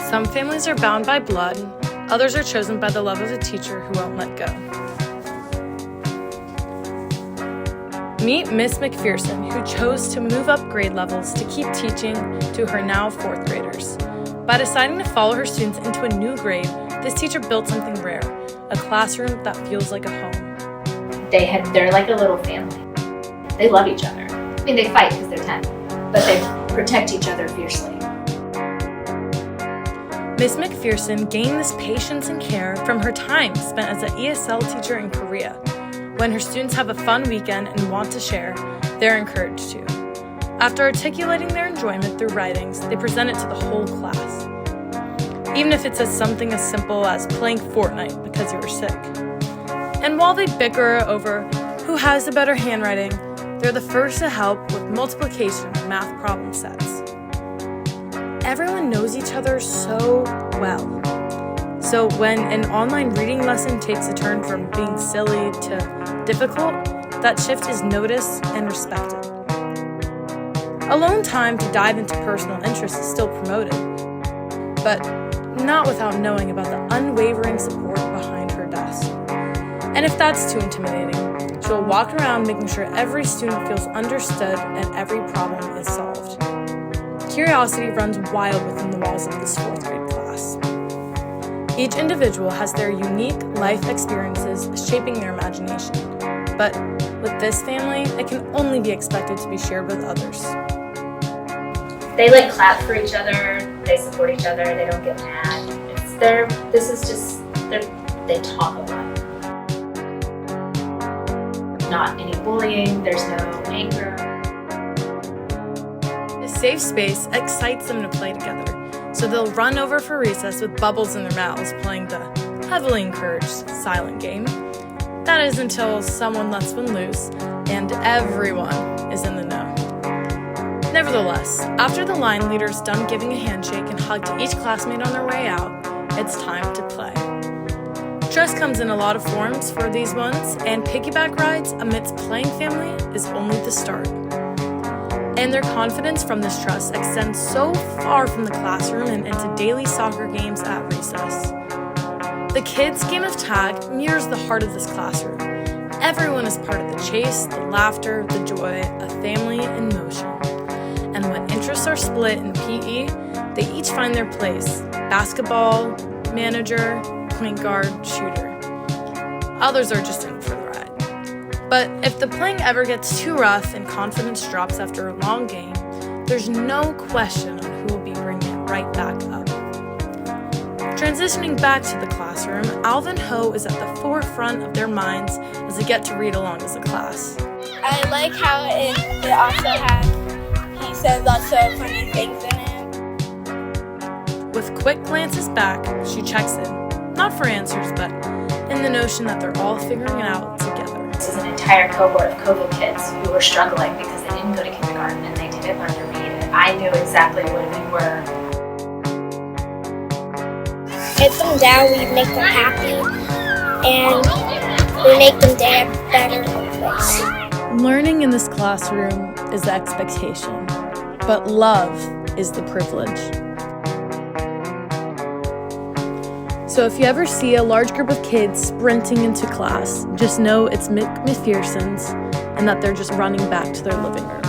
Some families are bound by blood, others are chosen by the love of a teacher who won't let go. Meet Miss McPherson, who chose to move up grade levels to keep teaching to her now 4th graders. By deciding to follow her students into a new grade, this teacher built something rare, a classroom that feels like a home. They're like a little family. They love each other. I mean, they fight because they're 10, but they protect each other fiercely. Miss McPherson gained this patience and care from her time spent as an ESL teacher in Korea. When her students have a fun weekend and want to share, they're encouraged to. After articulating their enjoyment through writings, they present it to the whole class. Even if it says something as simple as playing Fortnite because you were sick. And while they bicker over who has the better handwriting, they're the first to help with multiplication and math problem sets. Everyone knows each other so well. So when an online reading lesson takes a turn from being silly to difficult, that shift is noticed and respected. Alone time to dive into personal interests is still promoted, but not without knowing about the unwavering support behind her desk. And if that's too intimidating, she'll walk around making sure every student feels understood and every problem is solved. Curiosity runs wild within the walls of this 4th grade class. Each individual has their unique life experiences shaping their imagination, but with this family, it can only be expected to be shared with others. They clap for each other, they support each other, they don't get mad. They talk a lot. Not any bullying, there's no anger. A safe space excites them to play together. So they'll run over for recess with bubbles in their mouths playing the heavily encouraged silent game. That is until someone lets one loose and everyone is in the know. Nevertheless, after the line leader's done giving a handshake and hug to each classmate on their way out, it's time to play. Trust comes in a lot of forms for these ones, and piggyback rides amidst playing family is only the start. And their confidence from this trust extends so far from the classroom and into daily soccer games at recess. The kids' game of tag mirrors the heart of this classroom. Everyone is part of the chase, the laughter, the joy, a family in motion. And when interests are split in PE, they each find their place: basketball, manager, point guard, shooter. Others are just in for the ride. But if the playing ever gets too rough and confidence drops after a long game, there's no question on who will be bringing it right back up. Transitioning back to the classroom, Alvin Ho is at the forefront of their minds as they get to read along as a class. I like how it also he said lots of funny things in it. With quick glances back, she checks in, not for answers, but in the notion that they're all figuring it out together. This is an entire cohort of COVID kids who were struggling because they didn't go to kindergarten and they didn't learn to read. And I knew exactly what we were. If them down, we make them happy, and we make them day a better place. Learning in this classroom is the expectation, but love is the privilege. So if you ever see a large group of kids sprinting into class, just know it's McPherson's and that they're just running back to their living room.